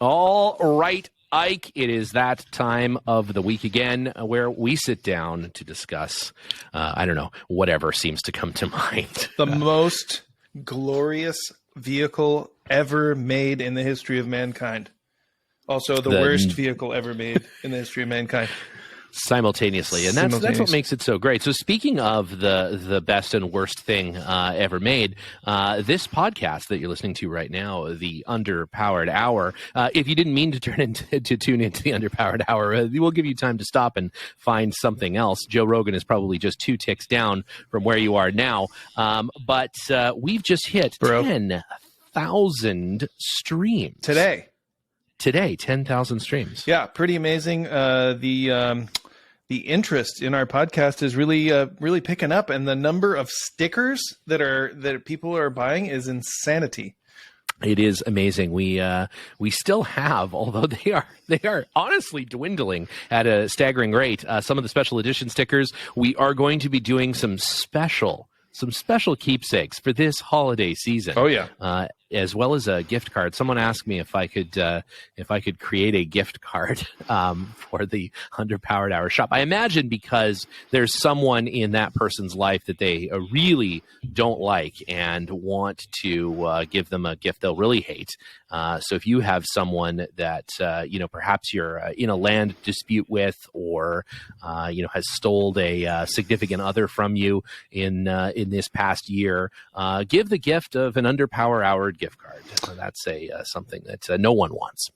All right, Ike, it is that time of the week again where we sit down to discuss, whatever seems to come to mind. The most glorious vehicle ever made in the history of mankind. Also, the worst vehicle ever made in the history of mankind. Simultaneously, and that's what makes it so great. So speaking of the best and worst thing ever made, this podcast that you're listening to right now, the Underpowered Hour, if you didn't mean to tune into the Underpowered Hour, we'll give you time to stop and find something else. Joe Rogan is probably just 2 ticks down from where you are now, but we've just hit 10,000 streams today. 10,000 streams. Yeah, pretty amazing. The interest in our podcast is really picking up, and the number of stickers that people are buying is insanity. It is amazing. We still have, although they are honestly dwindling at a staggering rate, some of the special edition stickers. We are going to be doing some special keepsakes for this holiday season. Oh yeah. As well as a gift card. Someone asked me if I could create a gift card for the Underpowered Hour shop. I imagine because there's someone in that person's life that they really don't like and want to give them a gift they'll really hate. So if you have someone that perhaps you're in a land dispute with, or has stole a significant other from you in this past year, give the gift of an Underpowered Hour gift card. That's something that no one wants.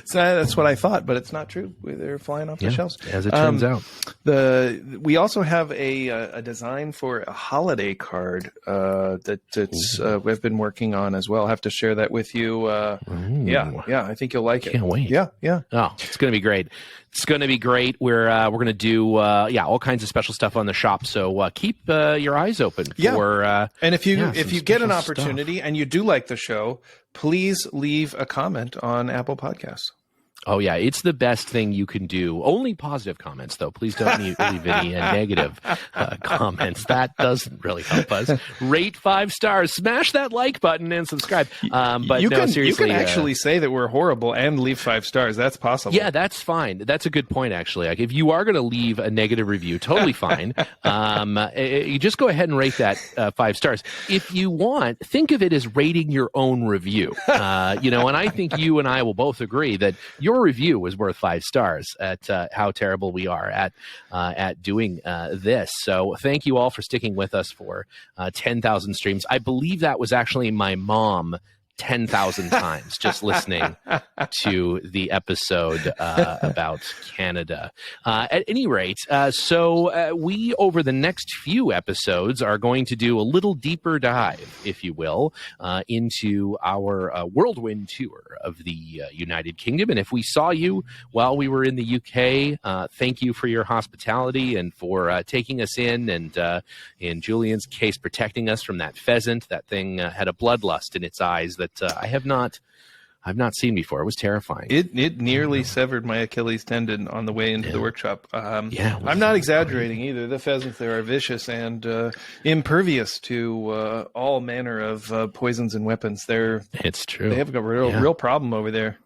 So that's what I thought, but it's not true. They're flying off the shelves, as it turns out. We also have a design for a holiday card that we've been working on as well. I'll have to share that with you. Yeah, I think you'll like it. Can't wait. Yeah. Oh, it's going to be great. It's going to be great. We're going to do all kinds of special stuff on the shop. So keep your eyes open for. And if you get an opportunity and you do like the show, please leave a comment on Apple Podcasts. Oh, yeah. It's the best thing you can do. Only positive comments, though. Please don't leave any negative comments. That doesn't really help us. Rate 5 stars. Smash that like button and subscribe. But seriously. You can actually say that we're horrible and leave 5 stars. That's possible. Yeah, that's fine. That's a good point, actually. Like, if you are going to leave a negative review, totally fine. You just go ahead and rate that 5 stars. If you want, think of it as rating your own review. And I think you and I will both agree that your review was worth 5 stars at how terrible we are at doing this. So thank you all for sticking with us for 10,000 streams. I believe that was actually my mom 10,000 times just listening to the episode about Canada. At any rate, so we, over the next few episodes, are going to do a little deeper dive, if you will, into our whirlwind tour of the United Kingdom. And if we saw you while we were in the UK, thank you for your hospitality and for taking us in, and in Julian's case, protecting us from that pheasant. That thing had a bloodlust in its eyes that I've not seen before. It was terrifying. It nearly severed my Achilles tendon on the way into the workshop. I'm not exaggerating either. The pheasants there are vicious and impervious to all manner of poisons and weapons. It's true. They have a real problem over there.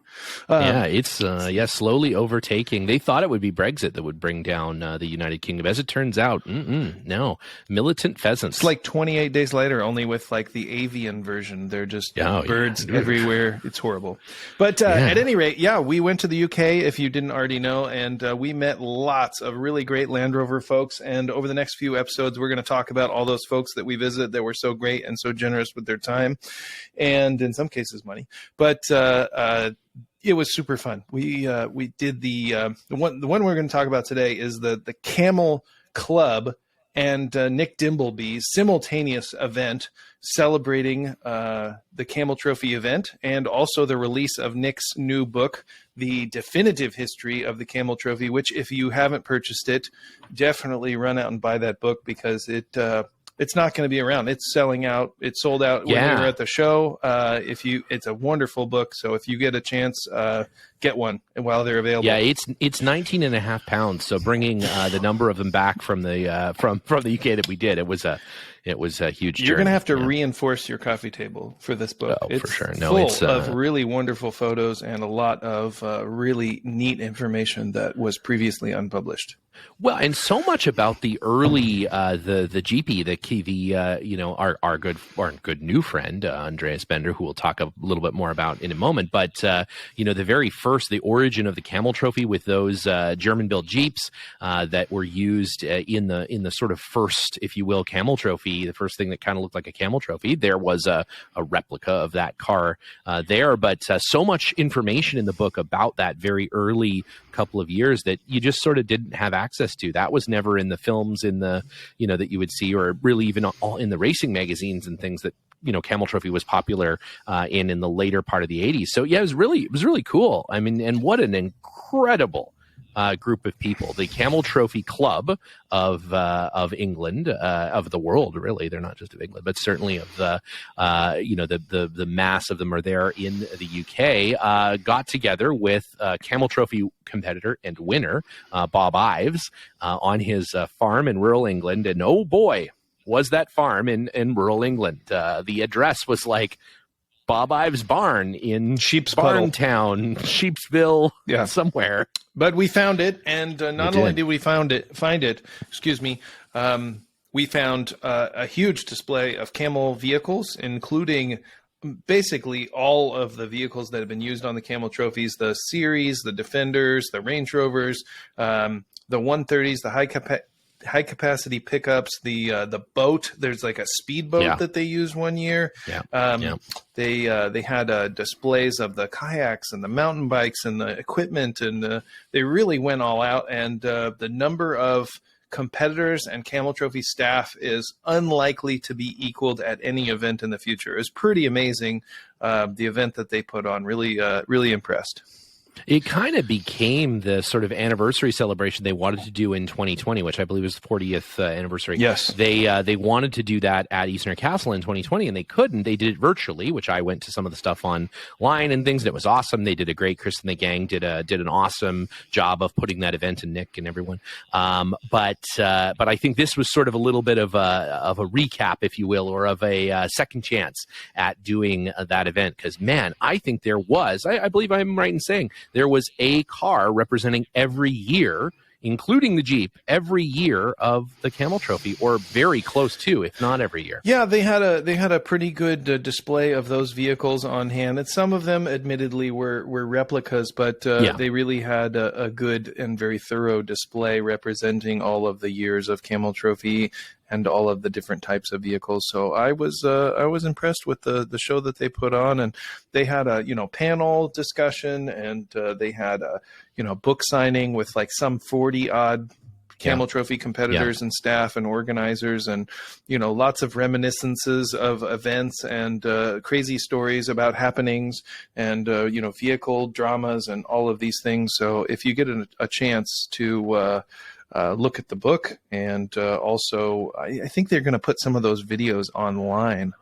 It's slowly overtaking. They thought it would be Brexit that would bring down the United Kingdom. As it turns out, no. Militant pheasants. It's like 28 days later, only with like the avian version. They're just birds everywhere. It's horrible. But at any rate, we went to the UK, if you didn't already know, and we met lots of really great Land Rover folks. And over the next few episodes, we're going to talk about all those folks that we visited that were so great and so generous with their time, and in some cases money. But it was super fun. We did the one we're going to talk about today is the Camel Club and Nick Dimbleby's simultaneous event celebrating the Camel Trophy event, and also the release of Nick's new book, The Definitive History of the Camel Trophy, which if you haven't purchased it, definitely run out and buy that book, because it's not going to be around. It's selling out. It sold out when we were at the show. It's a wonderful book. So if you get a chance, get one while they're available. Yeah, it's 19 and a half pounds. So bringing the number of them back from the from the UK that we did, it was it was a huge journey. You're going to have to reinforce your coffee table for this book. Oh, it's for sure. No, full of really wonderful photos and a lot of really neat information that was previously unpublished. Well, and so much about the early the GP, our good new friend Andreas Bender, who we'll talk a little bit more about in a moment. But the very first, the origin of the Camel Trophy with those German-built Jeeps that were used in the sort of first, if you will, Camel Trophy, the first thing that kind of looked like a Camel Trophy. There was a replica of that car there, but so much information in the book about that very early couple of years that you just sort of didn't have access to. That was never in the films that you would see, or really even all in the racing magazines and things that Camel Trophy was popular in the later part of the 80s. So yeah, it was really cool. I mean, and what an incredible group of people. The Camel Trophy Club of England, of the world, really. They're not just of England, but certainly of the mass of them are there in the UK, got together with Camel Trophy competitor and winner, Bob Ives, on his farm in rural England. And oh boy, was that farm in rural England. The address was like Bob Ives' barn in Barntown, Sheepsville, somewhere. But we found it, and not only did we find it, we found a huge display of Camel vehicles, including basically all of the vehicles that have been used on the Camel Trophies: the Series, the Defenders, the Range Rovers, the 130s, the high capacity pickups, the boat. There's like a speedboat that they used one year. They had displays of the kayaks and the mountain bikes and the equipment, and they really went all out. And the number of competitors and Camel Trophy staff is unlikely to be equaled at any event in the future. It's pretty amazing, the event that they put on. Really impressed. It kind of became the sort of anniversary celebration they wanted to do in 2020, which I believe was the 40th anniversary. Yes. They wanted to do that at Eastern Castle in 2020, and they couldn't. They did it virtually, which I went to some of the stuff online and things, and it was awesome. They did a great, Chris and the gang did an awesome job of putting that event, and Nick and everyone. But I think this was sort of a little bit of a recap, if you will, or of a second chance at doing that event. Because, man, I think there was, I believe I'm right in saying, there was a car representing every year, including the Jeep, every year of the Camel Trophy, or very close to, if not every year. Yeah, they had a pretty good display of those vehicles on hand, and some of them, admittedly, were replicas, but they really had a good and very thorough display representing all of the years of Camel Trophy and all of the different types of vehicles. So I was impressed with the show that they put on, and they had a panel discussion, and they had a book signing with like some 40 odd Camel Trophy competitors and staff and organizers, and lots of reminiscences of events and crazy stories about happenings and vehicle dramas and all of these things. So if you get a chance to look at the book, and also I think they're going to put some of those videos online.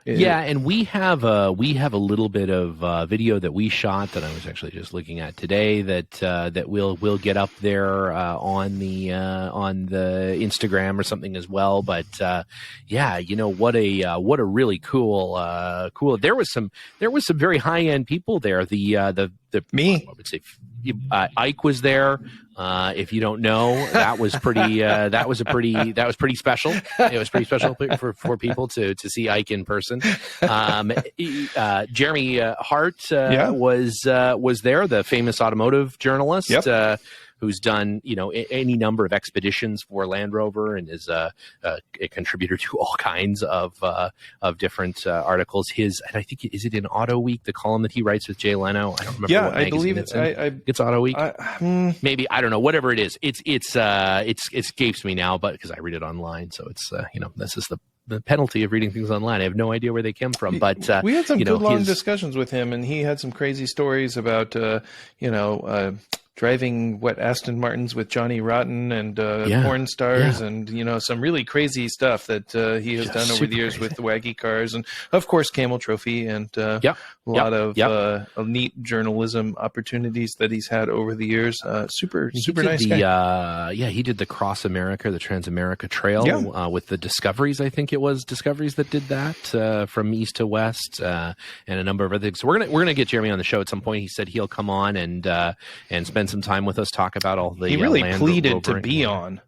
Yeah, and we have a little bit of video that we shot that I was actually just looking at today that we'll get up there on the Instagram or something as well. But what a really cool. There was some very high end people there. I would say Ike was there. If you don't know, that was pretty special. It was pretty special for people to see Ike in person. Jeremy Hart was there, the famous automotive journalist. Yep. Who's done any number of expeditions for Land Rover and is a contributor to all kinds of different articles. And I think, is it in Auto Week, the column that he writes with Jay Leno? I don't remember. Yeah, what I believe it's in. It's Auto Week. Maybe, I don't know. Whatever it is, it escapes me now, but because I read it online, so it's this is the penalty of reading things online. I have no idea where they came from, but we had some good long discussions with him, and he had some crazy stories about driving Aston Martins with Johnny Rotten and porn stars and some really crazy stuff that he has done over the years with the Waggy Cars, and of course Camel Trophy, and a lot of neat journalism opportunities that he's had over the years. Super nice guy. He did the Cross America, the Trans America Trail with the Discoveries. I think it was Discoveries that did that from east to west, and a number of other things. So we're gonna get Jeremy on the show at some point. He said he'll come on and spend some time with us, talk about all the. He really Land pleaded Rover to be on.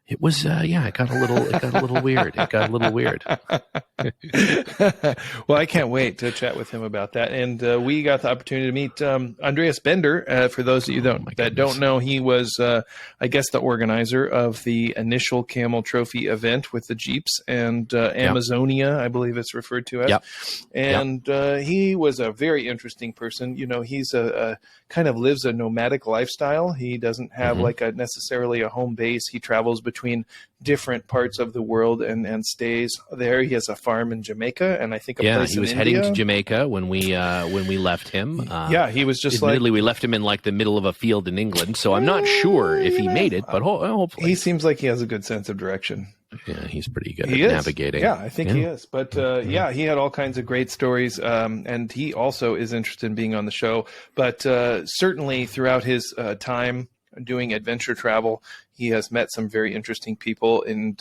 It was, it got a little weird. It got a little weird. Well, I can't wait to chat with him about that. And we got the opportunity to meet Andreas Bender. For those of you that don't know, he was, I guess, the organizer of the initial Camel Trophy event with the Jeeps and Amazonia, I believe it's referred to as. And he was a very interesting person. He's a kind of lives a nomadic lifestyle. He doesn't have necessarily a home base. He travels between different parts of the world and stays there. He has a farm in Jamaica, and I think a place he was in heading India. to Jamaica when we left him. He was just admittedly, we left him in the middle of a field in England, so I'm not sure if he made it, but hopefully. He seems like he has a good sense of direction. Yeah, he's pretty good at navigating. Yeah, I think he is. But he had all kinds of great stories, and he also is interested in being on the show. But certainly throughout his time doing adventure travel, he has met some very interesting people, and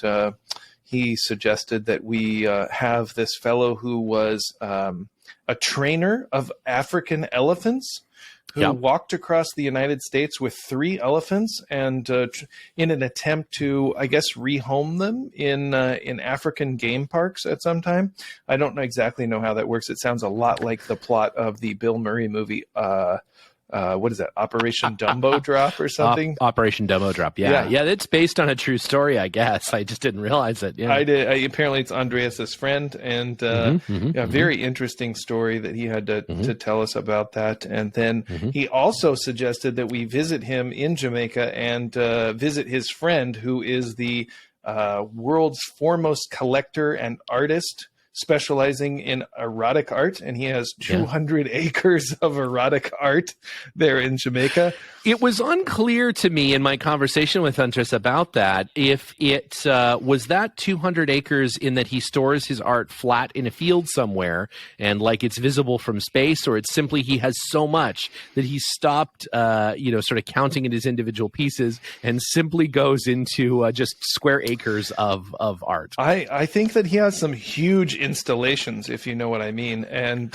he suggested that we have this fellow who was a trainer of African elephants who walked across the United States with 3 elephants and in an attempt to, I guess, rehome them in African game parks at some time. I don't exactly know how that works. It sounds a lot like the plot of the Bill Murray movie, what is that? Operation Dumbo Drop or something? Operation Dumbo Drop. Yeah. It's based on a true story, I guess. I just didn't realize it. Yeah. I did. Apparently, it's Andreas's friend, and very interesting story that he had to tell us about that. And then he also suggested that we visit him in Jamaica and visit his friend, who is the world's foremost collector and artist, specializing in erotic art, and he has 200 acres of erotic art there in Jamaica. It was unclear to me in my conversation with Andres about that if it was that 200 acres in that he stores his art flat in a field somewhere and it's visible from space, or it's simply he has so much that he stopped sort of counting in his individual pieces and simply goes into just square acres of art. I think that he has some huge installations, if you know what I mean, and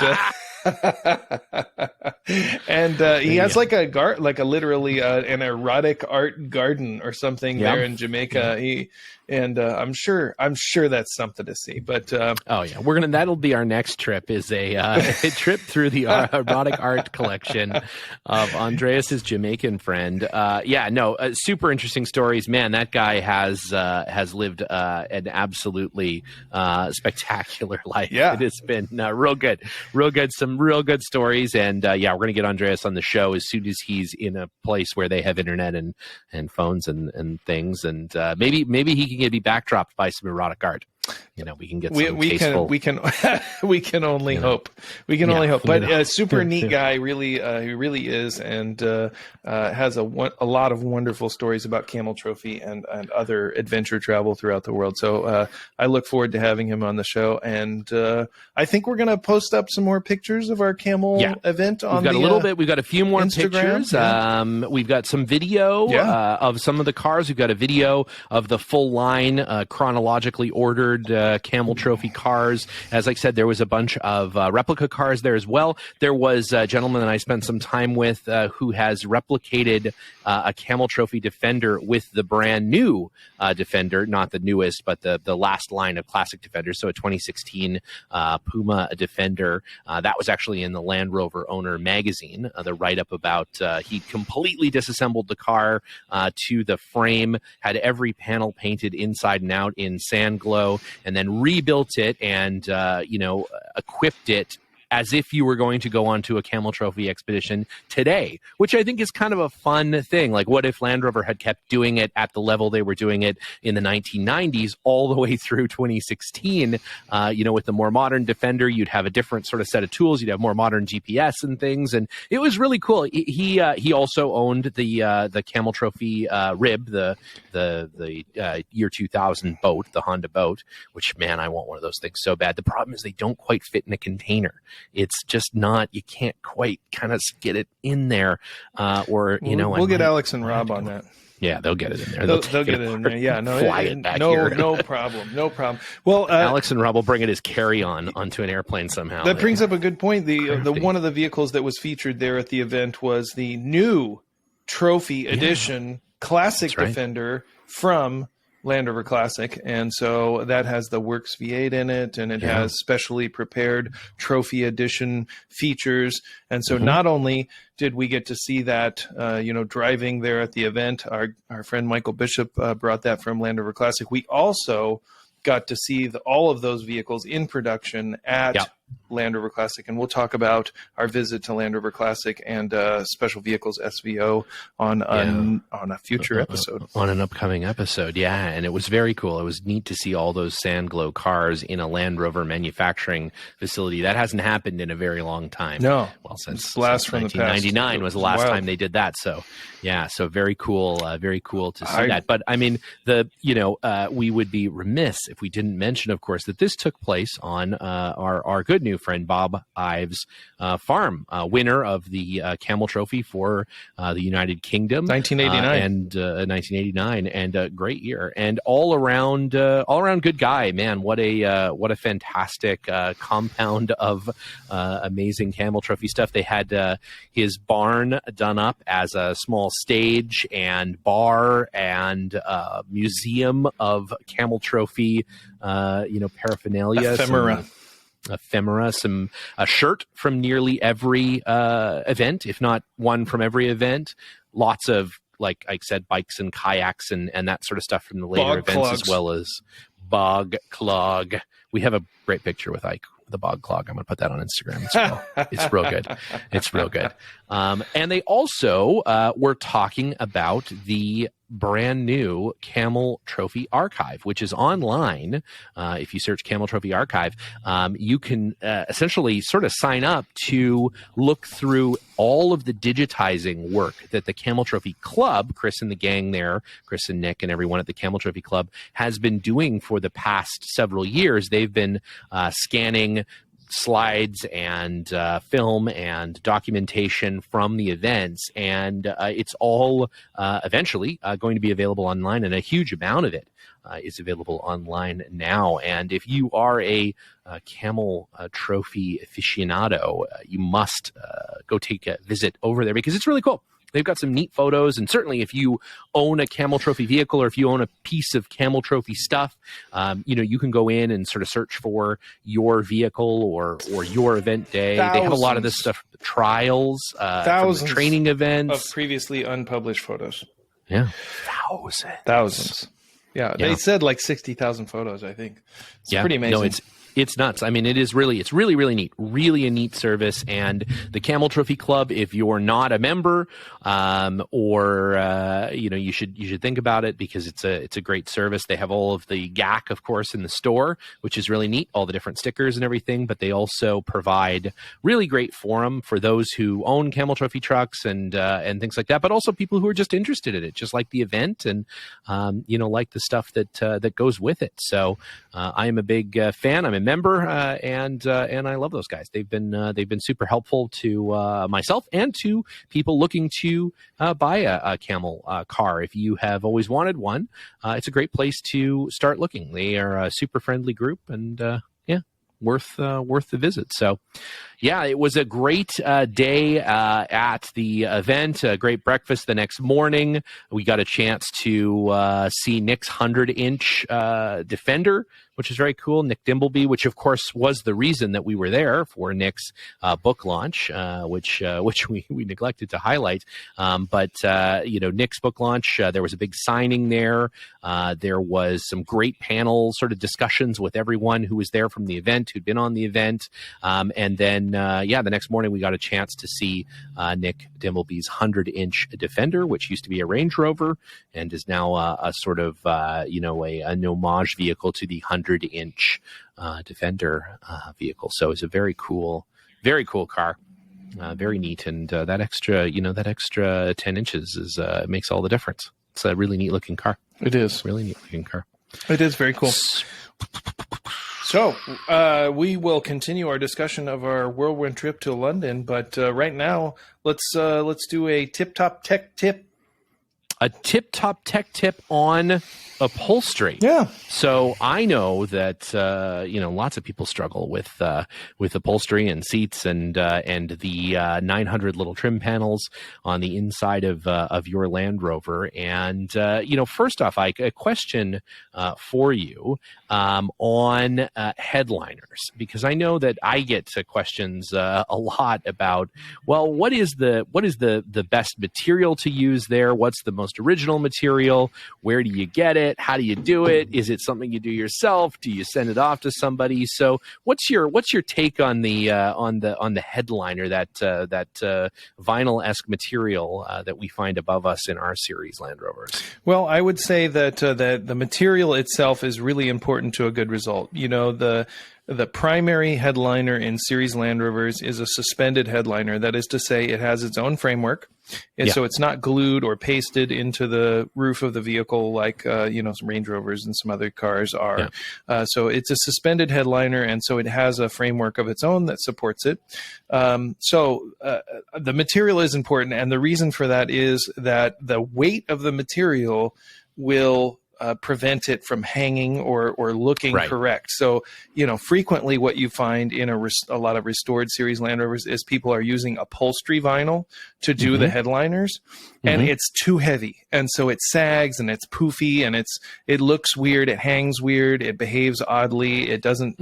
and he has literally an erotic art garden or something there in Jamaica. I'm sure that's something to see. But that'll be our next trip, is a trip through the erotic art collection of Andreas's Jamaican friend. Super interesting stories, man. That guy has lived an absolutely spectacular life. It has been real good, some real good stories. And we're gonna get Andreas on the show as soon as he's in a place where they have internet and phones and things, and maybe he can be backdropped by some erotic art. We can get some tasteful. We can only hope. We can only hope. But a super neat guy, really, he really is, and has a lot of wonderful stories about Camel Trophy and other adventure travel throughout the world. So I look forward to having him on the show, and I think we're going to post up some more pictures of our Camel event. We've got a little bit. We've got a few more Instagram, pictures. We've got some video of some of the cars. We've got a video of the full line, chronologically ordered Camel Trophy cars. As I said, there was a bunch of replica cars there as well. There was a gentleman that I spent some time with who has replicated a Camel Trophy Defender with the brand new Defender, not the newest, but the last line of classic Defenders. So a 2016 Puma Defender. That was actually in the Land Rover Owner magazine, the write-up about he completely disassembled the car to the frame, had every panel painted inside and out in sand glow, and then rebuilt it and equipped it as if you were going to go onto a Camel Trophy expedition today, which I think is kind of a fun thing. Like, what if Land Rover had kept doing it at the level they were doing it in the 1990s all the way through 2016? With the more modern Defender, you'd have a different sort of set of tools. You'd have more modern GPS and things, and it was really cool. He also owned the Camel Trophy rib, the year 2000 boat, the Honda boat, which, man, I want one of those things so bad. The problem is they don't quite fit in a container. It's just not, you can't quite kind of get it in there. We'll get Alex and Rob on that. Yeah, they'll get it in there. They'll get it in there. Yeah, fly it back here. No problem. No problem. Well, Alex and Rob will bring it as carry-on onto an airplane somehow. That brings up a good point. The one of the vehicles that was featured there at the event was the new Trophy Edition Classic Defender from Land Rover Classic, and so that has the Works V8 in it, and it has specially prepared Trophy Edition features. And so not only did we get to see that, driving there at the event, our friend Michael Bishop brought that from Land Rover Classic. We also got to see all of those vehicles in production at Land Rover Classic, and we'll talk about our visit to Land Rover Classic and Special Vehicles SVO on a future episode, on an upcoming episode. Yeah, and it was very cool. It was neat to see all those sand glow cars in a Land Rover manufacturing facility. That hasn't happened in a very long time. No, since blast from 1999 was the last time they did that. So so very cool to see that. But I mean, we would be remiss if we didn't mention, of course, that this took place on our good new friend Bob Ives' farm, winner of the Camel Trophy for the United Kingdom, 1989, and a great year, and all around good guy, man. What a fantastic compound of amazing Camel Trophy stuff. They had his barn done up as a small stage and bar and museum of Camel Trophy paraphernalia, ephemera, a shirt from nearly every event, if not one from every event. Lots of, like I said, bikes and kayaks and that sort of stuff from the later events, as well as bog clog. We have a great picture with Ike, the bog clog. I'm going to put that on Instagram as well. It's real good. It's real good. And they also were talking about the brand new Camel Trophy Archive, which is online. If you search Camel Trophy Archive, you can essentially sort of sign up to look through all of the digitizing work that the Camel Trophy Club, Chris and the gang there, Chris and Nick and everyone at the Camel Trophy Club, has been doing for the past several years. They've been scanning slides and film and documentation from the events, and it's all eventually going to be available online, and a huge amount of it is available online now. And if you are a Camel Trophy aficionado, you must go take a visit over there, because it's really cool. They've got some neat photos, and certainly if you own a Camel Trophy vehicle, or if you own a piece of Camel Trophy stuff, you can go in and sort of search for your vehicle or your event day. They have a lot of this stuff, trials, thousands training events, of previously unpublished photos. Yeah, thousands. Yeah, they said like 60,000 photos, I think. It's pretty amazing. No, it's nuts. I mean, it's really neat, really a neat service. And the Camel Trophy Club, if you're not a member, you should think about it, because it's a great service. They have all of the GAC, of course, in the store, which is really neat, all the different stickers and everything. But they also provide really great forum for those who own Camel Trophy trucks and things like that. But also people who are just interested in it, just like the event and like the stuff that goes with it. So I am a big fan. I'm a member, and I love those guys. They've been super helpful to myself and to people looking to buy a Camel car. If you have always wanted one, it's a great place to start looking. They are a super friendly group, and worth the visit. So it was a great day at the event, a great breakfast the next morning. We got a chance to see Nick's 100-inch Defender, which is very cool. Nick Dimbleby, which of course was the reason that we were there for Nick's book launch, which we neglected to highlight. But Nick's book launch, there was a big signing there. There was some great panel sort of discussions with everyone who was there from the event, who'd been on the event. And then, the next morning we got a chance to see Nick Dimbleby's 100-inch Defender, which used to be a Range Rover and is now a sort of, an homage vehicle to the 100-inch Defender vehicle. So it's a very cool car. Very neat. And that extra 10 inches makes all the difference. It's a really neat looking car. It is. Really neat looking car. It is very cool. So we will continue our discussion of our whirlwind trip to London, but right now let's do a tip-top tech tip. A tip-top tech tip on upholstery. Yeah. So I know that lots of people struggle with upholstery and seats and the 900 little trim panels on the inside of your Land Rover. And first off, Ike, a question for you on headliners, because I know that I get questions a lot about, well, what is the best material to use there? What's the most original material? Where do you get it? How do you do it? Is it something you do yourself? Do you send it off to somebody? So what's your take on the headliner, that vinyl-esque material that we find above us in our series Land Rovers? Well, I would say that the material itself is really important to a good result. The primary headliner in series Land Rovers is a suspended headliner. That is to say, it has its own framework. And so it's not glued or pasted into the roof of the vehicle like, some Range Rovers and some other cars are. Yeah. So it's a suspended headliner, and so it has a framework of its own that supports it. So the material is important, and the reason for that is that the weight of the material will prevent it from hanging or looking correct. So, frequently what you find in a lot of restored series Land Rovers is people are using upholstery vinyl to do the headliners, and it's too heavy. And so it sags and it's poofy and it looks weird. It hangs weird. It behaves oddly. It doesn't,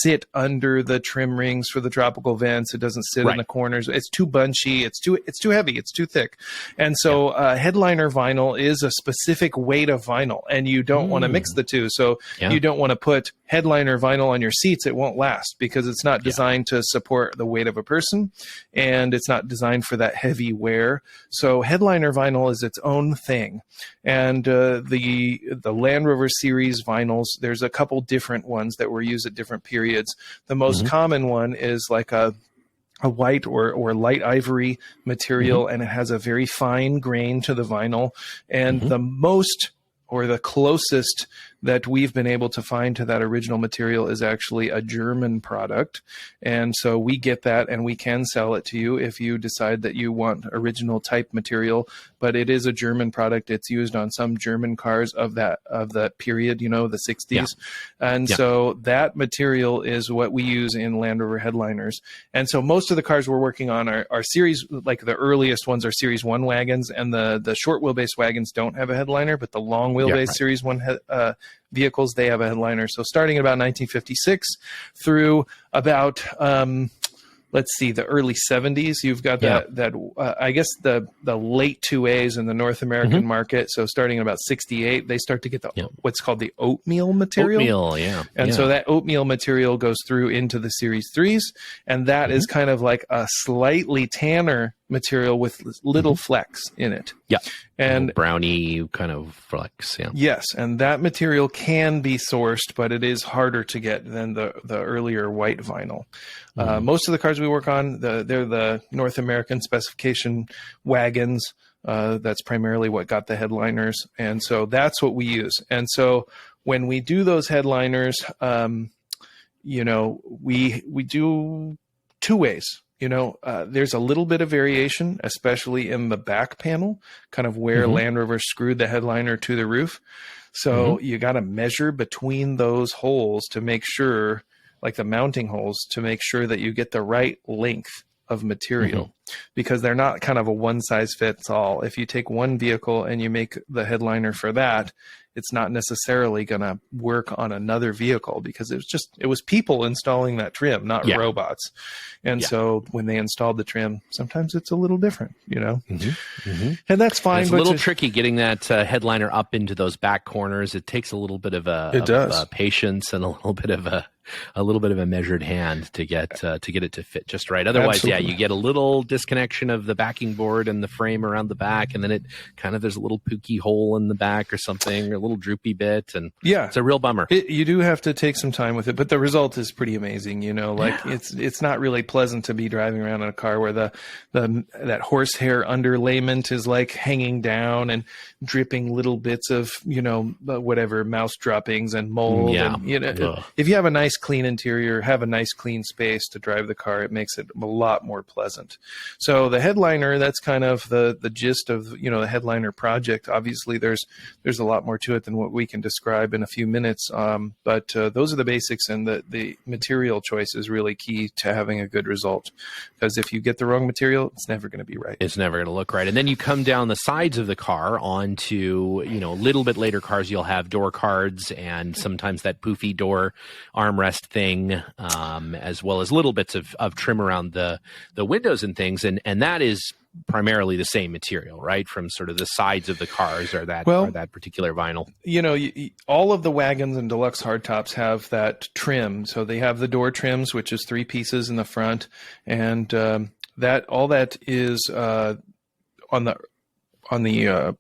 sit under the trim rings for the tropical vents. It doesn't sit in the corners. It's too bunchy. It's too heavy. It's too thick. And so headliner vinyl is a specific weight of vinyl, and you don't want to mix the two. So you don't want to put headliner vinyl on your seats. It won't last because it's not designed to support the weight of a person, and it's not designed for that heavy wear. So headliner vinyl is its own thing. And the Land Rover series vinyls, there's a couple different ones that were used at different periods. The most common one is like a white or light ivory material, and it has a very fine grain to the vinyl. And the most, or the closest that we've been able to find to that original material is actually a German product. And so we get that, and we can sell it to you if you decide that you want original type material. But it is a German product. It's used on some German cars of that period, the 60s. Yeah. And so that material is what we use in Land Rover headliners. And so most of the cars we're working on are series, like the earliest ones are Series 1 wagons, and the short wheelbase wagons don't have a headliner, but the long wheelbase Series 1 vehicles, they have a headliner. So starting about 1956 through about the early 70s, you've got I guess the late 2As in the North American market. So starting in about 68, they start to get what's called the oatmeal material. So that oatmeal material goes through into the Series 3s, and that is kind of like a slightly tanner material with little flecks in it. Yeah. And brownie kind of flecks. Yeah. Yes. And that material can be sourced, but it is harder to get than the earlier white vinyl. Most of the cars we work on, they're the North American specification wagons. That's primarily what got the headliners. And so that's what we use. And so when we do those headliners, we do two ways. There's a little bit of variation, especially in the back panel, kind of where Land Rover screwed the headliner to the roof. So you got to measure between those holes to make sure, like the mounting holes, to make sure that you get the right length of material because they're not kind of a one size fits all. If you take one vehicle and you make the headliner for that, it's not necessarily going to work on another vehicle because it was people installing that trim, not robots. And so when they installed the trim, sometimes it's a little different, and that's fine. And it's a little tricky getting that headliner up into those back corners. It takes a little bit of patience and a little bit of a measured hand to get it to fit just right. Otherwise, you get a little disconnection of the backing board and the frame around the back, and then it kind of there's a little pooky hole in the back or something, or a little droopy bit, and it's a real bummer. You do have to take some time with it, but the result is pretty amazing. It's not really pleasant to be driving around in a car where that horsehair underlayment is like hanging down and dripping little bits of whatever mouse droppings and mold. If you have a nice clean interior, have a nice clean space to drive the car, it makes it a lot more pleasant. So the headliner, that's kind of the gist of the headliner project. Obviously there's a lot more to it than what we can describe in a few minutes, but those are the basics, and the material choice is really key to having a good result, because if you get the wrong material, it's never going to be right. It's never going to look right. And then you come down the sides of the car onto a little bit later cars, you'll have door cards and sometimes that poofy door armrest thing, as well as little bits of trim around the windows and things, and that is primarily the same material, right? From sort of the sides of the cars or that particular vinyl. All of the wagons and deluxe hardtops have that trim. So they have the door trims, which is 3 pieces in the front, and that is on the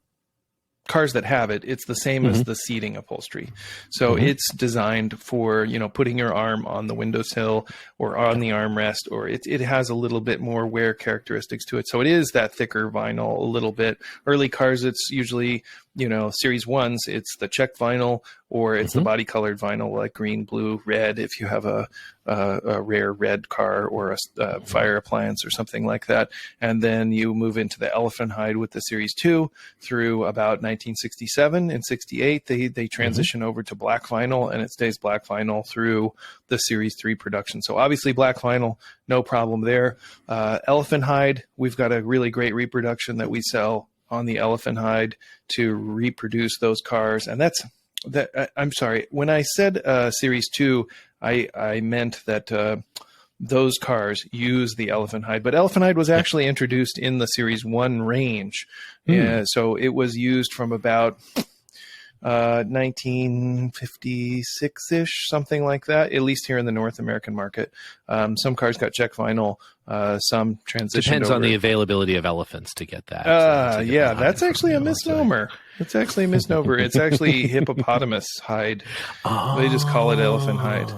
cars that have it, it's the same as the seating upholstery. So it's designed for, putting your arm on the windowsill or on the armrest, or it has a little bit more wear characteristics to it. So it is that thicker vinyl a little bit. Early cars, it's usually, Series 1s, it's the check vinyl, or it's the body colored vinyl like green, blue, red, if you have a rare red car or a fire appliance or something like that. And then you move into the elephant hide with the Series 2 through about 1967 and 68. They transition over to black vinyl, and it stays black vinyl through the Series 3 production. So obviously black vinyl, no problem there. Elephant hide, we've got a really great reproduction that we sell on the elephant hide to reproduce those cars. And I'm sorry, when I said Series 2, I meant that those cars use the elephant hide, but elephant hide was actually introduced in the Series 1 range. So it was used from about 1956-ish, something like that, at least here in the North American market. Some cars got check vinyl, some transitioned Depends over. On the availability of elephants to get that. That's actually a misnomer. It's actually a misnomer. It's actually hippopotamus hide. They just call it elephant hide.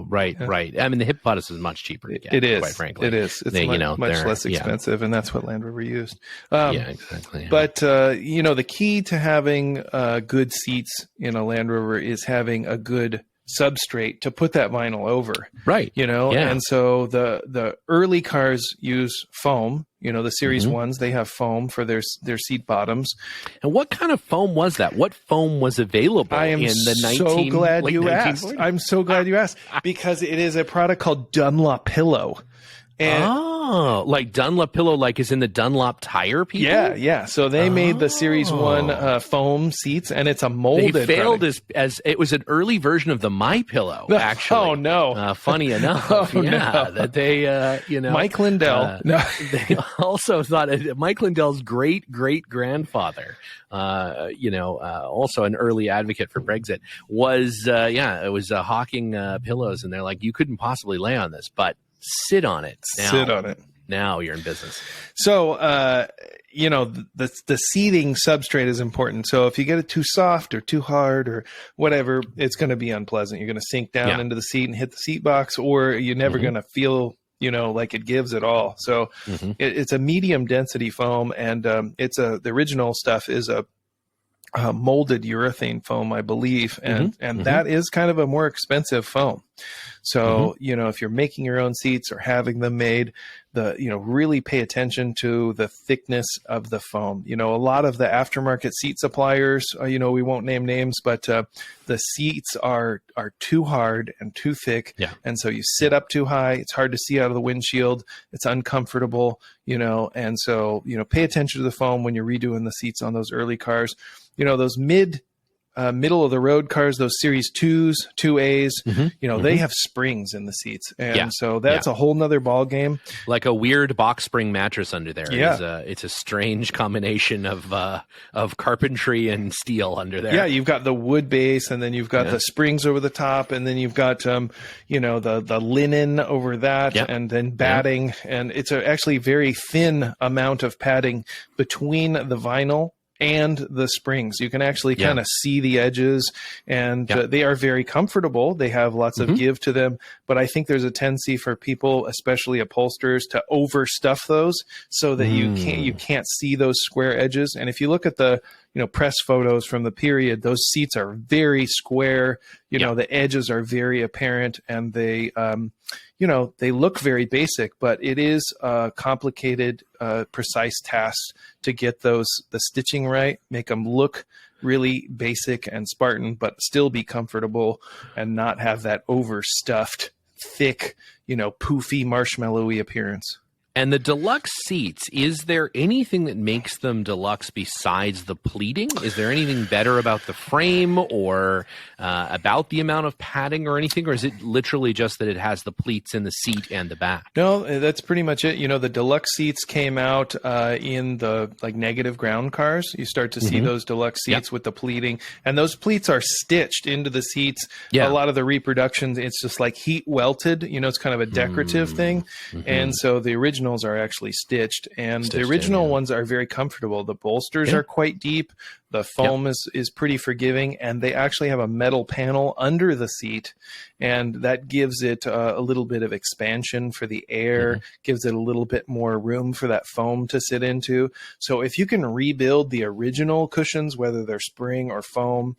Right. I mean, the hippopotamus is much cheaper to get. It is. Quite frankly, it is. It's much less expensive, and that's what Land Rover used. Exactly. Yeah. But the key to having good seats in a Land Rover is having a good substrate to put that vinyl over. Right. And so the early cars use foam. The Series 1s, they have foam for their seat bottoms. And what kind of foam was that? What foam was available in the so glad you asked. I'm so glad you asked, because it is a product called Dunlopillo. Like Dunlopillo, like is in the Dunlop tire people? Yeah. So they made the Series 1 foam seats, and it's a molded. They failed as it was an early version of the MyPillow, actually. Oh no! Funny enough, that they, Mike Lindell. They also thought Mike Lindell's great grandfather, also an early advocate for Brexit, was it was hawking pillows, and they're like, you couldn't possibly lay on this, but sit on it. Now you're in business. So, the seating substrate is important. So if you get it too soft or too hard or whatever, it's going to be unpleasant. You're going to sink down into the seat and hit the seat box, or you're never going to feel, like it gives at all. So it's a medium density foam, and the original stuff is a molded urethane foam, I believe. And that is kind of a more expensive foam. So, if you're making your own seats or having them made, really pay attention to the thickness of the foam. A lot of the aftermarket seat suppliers, we won't name names, but the seats are too hard and too thick. Yeah. And so you sit up too high. It's hard to see out of the windshield. It's uncomfortable, and so, pay attention to the foam when you're redoing the seats on those early cars. Those middle of the road cars, those Series 2s, 2As, they have springs in the seats. And so that's a whole nother ball game. Like a weird box spring mattress under there. Yeah. It's a strange combination of carpentry and steel under there. Yeah, you've got the wood base, and then you've got the springs over the top, and then you've got, the linen over that, and then batting. And it's actually very thin amount of padding between the vinyl and the springs. You can actually kind of see the edges, and they are very comfortable. They have lots of give to them, but I think there's a tendency for people, especially upholsterers, to overstuff those so that you can't see those square edges. And if you look at the press photos from the period, those seats are very square. The edges are very apparent, and they they look very basic, but it is a complicated, precise task to get the stitching right, make them look really basic and Spartan, but still be comfortable and not have that overstuffed, thick, poofy, marshmallowy appearance. And the deluxe seats, is there anything that makes them deluxe besides the pleating? Is there anything better about the frame or about the amount of padding or anything? Or is it literally just that it has the pleats in the seat and the back? No, that's pretty much it. The deluxe seats came out in the negative ground cars. You start to see those deluxe seats with the pleating. And those pleats are stitched into the seats. A lot of the reproductions, it's just like heat welted. It's kind of a decorative thing. And so the originals are actually stitched, and the original ones are very comfortable. The bolsters are quite deep. The foam is pretty forgiving, and they actually have a metal panel under the seat, and that gives it a little bit of expansion for the air, gives it a little bit more room for that foam to sit into. So if you can rebuild the original cushions, whether they're spring or foam,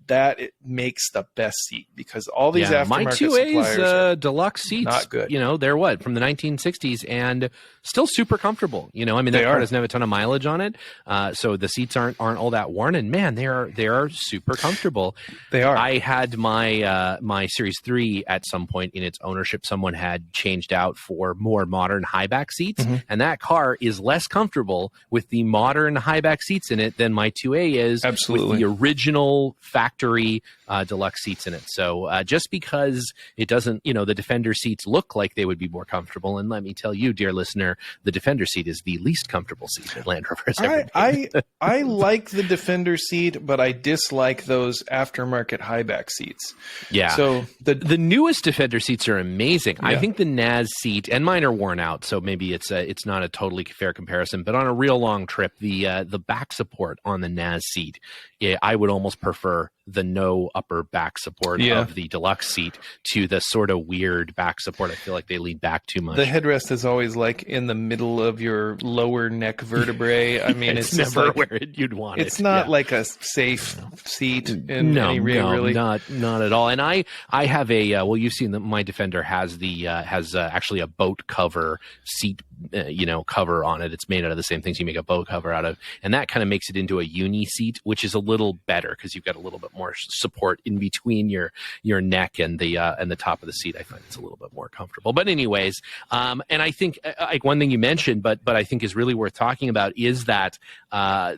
that it makes the best seat, because all these aftermarket my 2A's deluxe seats, not good. They're from the 1960s and still super comfortable. That car doesn't have a ton of mileage on it, so the seats aren't all that worn. And man, they are super comfortable. They are. I had my Series 3 at some point in its ownership. Someone had changed out for more modern high back seats, and that car is less comfortable with the modern high back seats in it than my 2A is. Absolutely. With the original factory deluxe seats in it. So just because it doesn't, the Defender seats look like they would be more comfortable, and let me tell you, dear listener, the Defender seat is the least comfortable seat that Land Rover has ever made. I like the Defender seat, but I dislike those aftermarket high back seats. Yeah. So the newest Defender seats are amazing. I think the NAS seat, and mine are worn out, so maybe it's not a totally fair comparison, but on a real long trip, the back support on the NAS seat, I would almost prefer the no upper back support of the deluxe seat to the sort of weird back support. I feel like they lean back too much. The headrest is always in the middle of your lower neck vertebrae. I mean, it's never where you'd want it. It's not like a safe seat in any way, really. Not at all. And I have a you've seen that my Defender has actually a boat cover seat cover on it. It's made out of the same things you make a boat cover out of, and that kind of makes it into a uni seat, which is a little better because you've got a little bit more support in between your neck and the top of the seat. I find it's a little bit more comfortable. But anyways, and I think one thing you mentioned, but I think is really worth talking about is that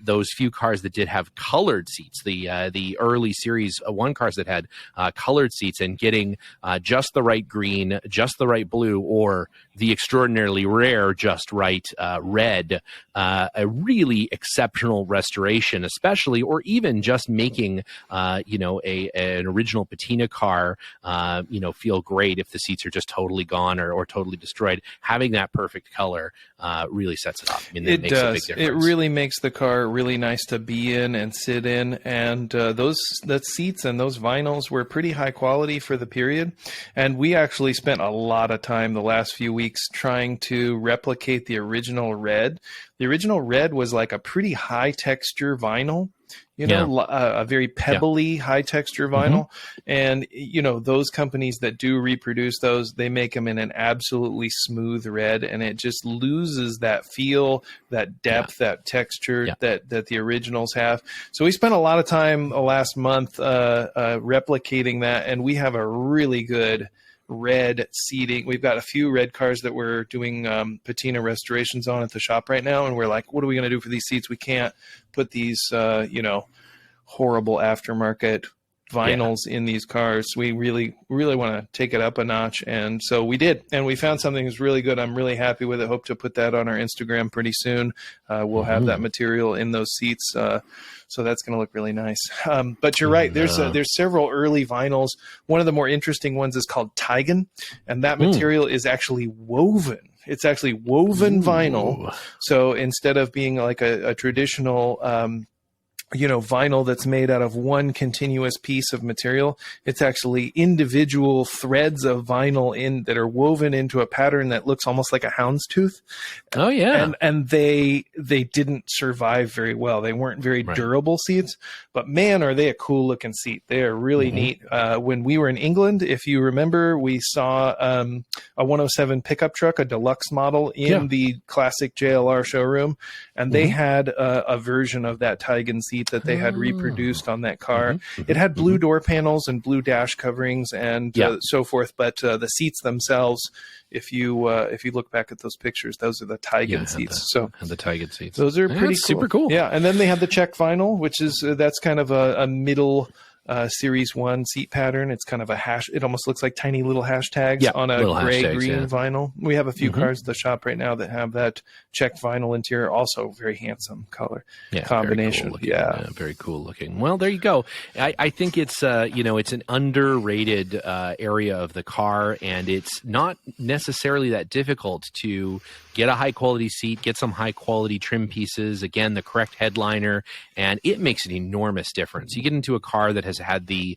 those few cars that did have colored seats, the early Series 1 cars that had colored seats, and getting just the right green, just the right blue, or the extraordinarily rare just right red, a really exceptional restoration, especially, or even just making an original patina car feel great if the seats are just totally gone or totally destroyed. Having that perfect color really sets it up. I mean, it makes does. A big difference. It really makes the car really nice to be in and sit in, and the seats and those vinyls were pretty high quality for the period, and we actually spent a lot of time the last few weeks trying to replicate the original red. The original red was like a pretty high texture vinyl. a very pebbly, high texture vinyl. And, those companies that do reproduce those, they make them in an absolutely smooth red, and it just loses that feel, that depth, that texture that the originals have. So we spent a lot of time last month replicating that, and we have a really good red seating. We've got a few red cars that we're doing patina restorations on at the shop right now, and we're like, what are we going to do for these seats? We can't put these horrible aftermarket vinyls in these cars. We really want to take it up a notch, and so we did, and we found something that's really good. I'm really happy with it. Hope to put that on our Instagram pretty soon. We'll have that material in those seats, so that's going to look really nice. But you're right. There's several early vinyls. One of the more interesting ones is called Tigan, and that material is actually woven. It's actually woven vinyl. So instead of being like a traditional vinyl that's made out of one continuous piece of material, it's actually individual threads of vinyl that are woven into a pattern that looks almost like a houndstooth. Oh yeah. And they didn't survive very well. They weren't very durable seats, but man, are they a cool looking seat. They are really neat. When we were in England, if you remember, we saw a 107 pickup truck, a deluxe model in the classic JLR showroom. And they had a version of that Tigan seat that they had reproduced on that car. It had blue door panels and blue dash coverings and so forth, but the seats themselves, if you look back at those pictures, those are the Tigan seats. The Tigan seats. Those are pretty cool. Super cool. Yeah, and then they had the check vinyl, which is that's kind of a middle Series 1 seat pattern. It's kind of a hash. It almost looks like tiny little hashtags on a gray-green vinyl. We have a few cars at the shop right now that have that checked vinyl interior. Also very handsome color combination. Very cool looking. Well, there you go. I think it's it's an underrated area of the car, and it's not necessarily that difficult to get a high quality seat, get some high quality trim pieces, again, the correct headliner, and it makes an enormous difference. You get into a car that has had the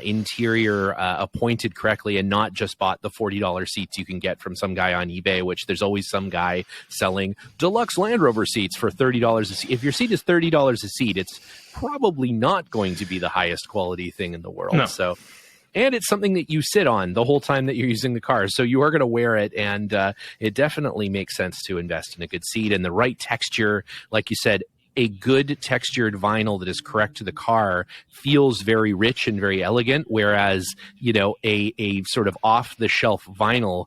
interior appointed correctly and not just bought the $40 seats you can get from some guy on eBay, which there's always some guy selling deluxe Land Rover seats for $30 a seat. If your seat is $30 a seat, it's probably not going to be the highest quality thing in the world. No. So, and it's something that you sit on the whole time that you're using the car. So you are going to wear it, and it definitely makes sense to invest in a good seat and the right texture. Like you said, a good textured vinyl that is correct to the car feels very rich and very elegant, whereas, a sort of off-the-shelf vinyl,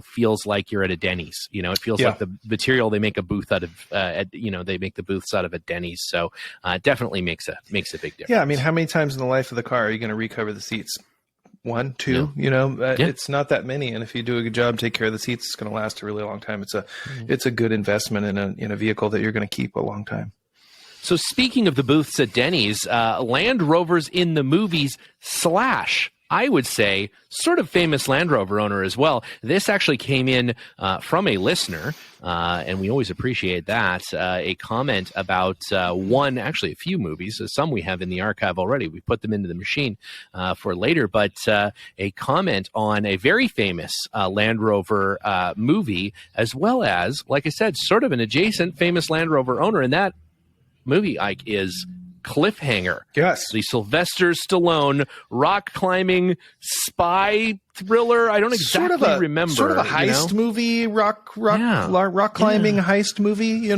feels like you're at a Denny's. It feels like the material they make a booth out of, they make the booths out of a Denny's. So it definitely makes a big difference. Yeah, I mean, how many times in the life of the car are you going to recover the seats? 1, 2, it's not that many. And if you do a good job, take care of the seats, it's going to last a really long time. It's a good investment in a vehicle that you're going to keep a long time. So speaking of the booths at Denny's, Land Rovers in the movies / I would say, sort of famous Land Rover owner as well. This actually came in from a listener, and we always appreciate that, a comment about a few movies. Some we have in the archive already. We put them into the machine for later, but a comment on a very famous Land Rover movie, as well as, like I said, sort of an adjacent famous Land Rover owner, and that movie, Ike, is Cliffhanger. Yes. The Sylvester Stallone rock climbing spy thriller. I don't exactly remember. Sort of a heist movie, rock climbing heist movie,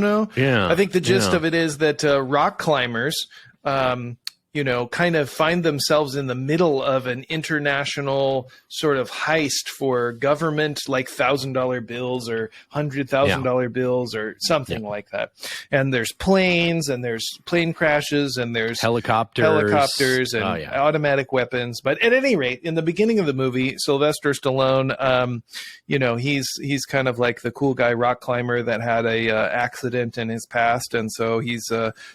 Yeah. I think the gist of it is that rock climbers kind of find themselves in the middle of an international sort of heist for government, like $1,000 bills or $100,000 bills or something like that. And there's planes, and there's plane crashes, and there's helicopters and automatic weapons. But at any rate, in the beginning of the movie, Sylvester Stallone, he's kind of like the cool guy rock climber that had a accident in his past, and so he's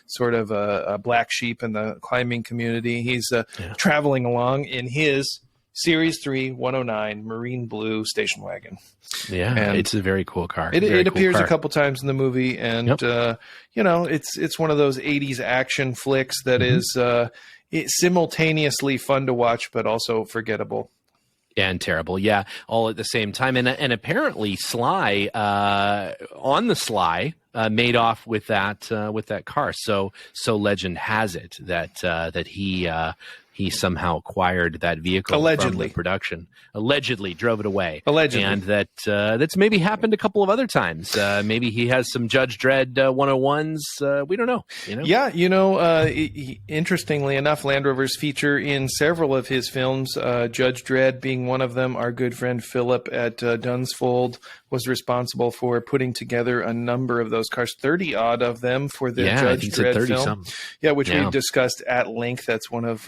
sort of a black sheep in the climbing community. He's traveling along in his Series 3 109 marine blue station wagon. Yeah, and it's a very cool car. It appears a couple times in the movie, and it's one of those 80s action flicks that is simultaneously fun to watch but also forgettable. and terrible. Yeah, all at the same time. And apparently Sly, on the sly, made off with that car. So legend has it that he somehow acquired that vehicle from the production. Allegedly drove it away. Allegedly. And that's maybe happened a couple of other times. Maybe he has some Judge Dredd 101s. We don't know. Yeah, interestingly enough, Land Rovers feature in several of his films, Judge Dredd being one of them. Our good friend Philip at Dunsfold was responsible for putting together a number of those cars, 30-odd of them for the Judge Dredd film. Yeah, which we discussed at length. That's one of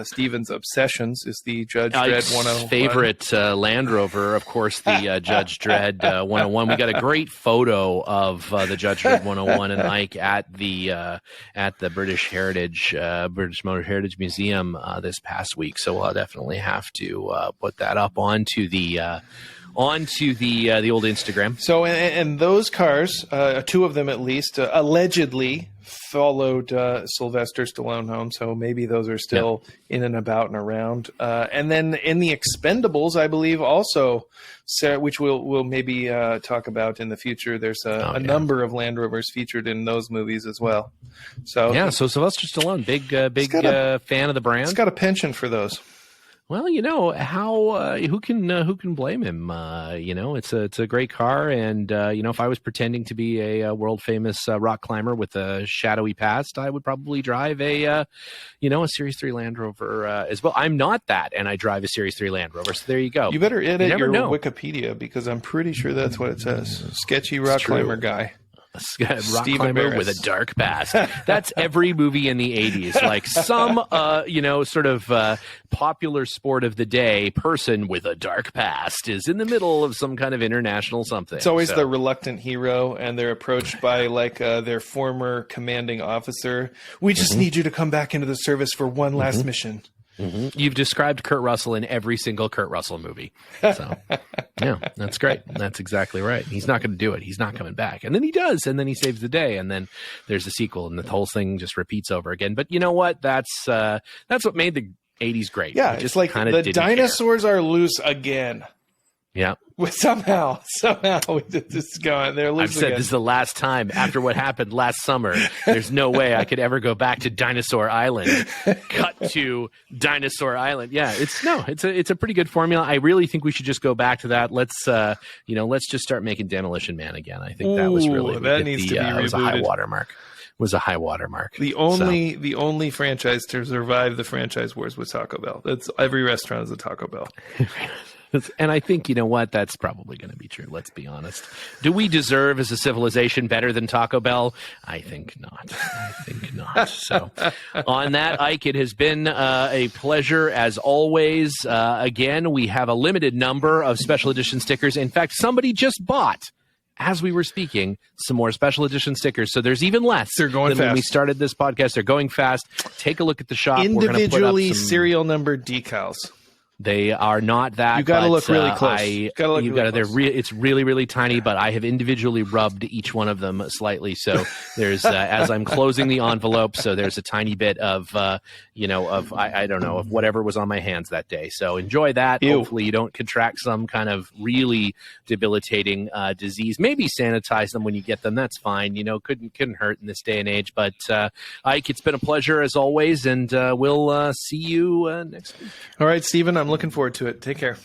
Steven's obsessions, is the Judge Dredd 101. Favorite Land Rover, of course, the Judge Dredd 101. We got a great photo of the Judge Dredd 101 and Ike at the British Motor Heritage Museum this past week. So we'll definitely have to put that up onto the old Instagram. So, and those cars, two of them at least, allegedly followed Sylvester Stallone home. So maybe those are still in and about and around. And then in the Expendables, I believe also, which we'll maybe talk about in the future, there's a number of Land Rovers featured in those movies as well. So so Sylvester Stallone, big fan of the brand. He's got a penchant for those. Well, who can blame him? It's a great car, and if I was pretending to be a world famous rock climber with a shadowy past, I would probably drive a Series 3 Land Rover as well. I'm not that, and I drive a Series 3 Land Rover. So there you go. You better edit your Wikipedia, because I'm pretty sure that's what it says. Sketchy rock climber guy. Rock climber with a dark past. That's every movie in the 80s. Like some, sort of popular sport of the day person with a dark past is in the middle of some kind of international something. It's always the reluctant hero, and they're approached by their former commanding officer. We just need you to come back into the service for one last mission. Mm-hmm. You've described Kurt Russell in every single Kurt Russell movie. So, yeah, that's great. That's exactly right. He's not going to do it. He's not coming back. And then he does, and then he saves the day, and then there's a sequel, and the whole thing just repeats over again. But you know what? That's what made the 80s great. Yeah, it's like the dinosaurs are loose again. Yeah. Somehow we just going. They're loose. I've said this is the last time after what happened last summer. There's no way I could ever go back to Dinosaur Island. Cut to Dinosaur Island. Yeah, it's a pretty good formula. I really think we should just go back to that. Let's just start making Demolition Man again. I think that was really needs to be rebooted. It was a high watermark. The only franchise to survive the franchise wars was Taco Bell. That's every restaurant is a Taco Bell. And I think, you know what, that's probably going to be true. Let's be honest. Do we deserve as a civilization better than Taco Bell? I think not. So on that, Ike, it has been a pleasure as always. Again, we have a limited number of special edition stickers. In fact, somebody just bought, as we were speaking, some more special edition stickers. So there's even less than when we started this podcast. They're going fast. Take a look at the shop. Individually serial numbered decals. They are not that. You got to look really close. It's really, really tiny, but I have individually rubbed each one of them slightly. So there's as I'm closing the envelope, so there's a tiny bit of I don't know, of whatever was on my hands that day. So enjoy that. Ew. Hopefully you don't contract some kind of really debilitating disease. Maybe sanitize them when you get them. That's fine. Couldn't hurt in this day and age. But Ike, it's been a pleasure as always, and we'll see you next week. All right, Stephen. I'm looking forward to it. Take care.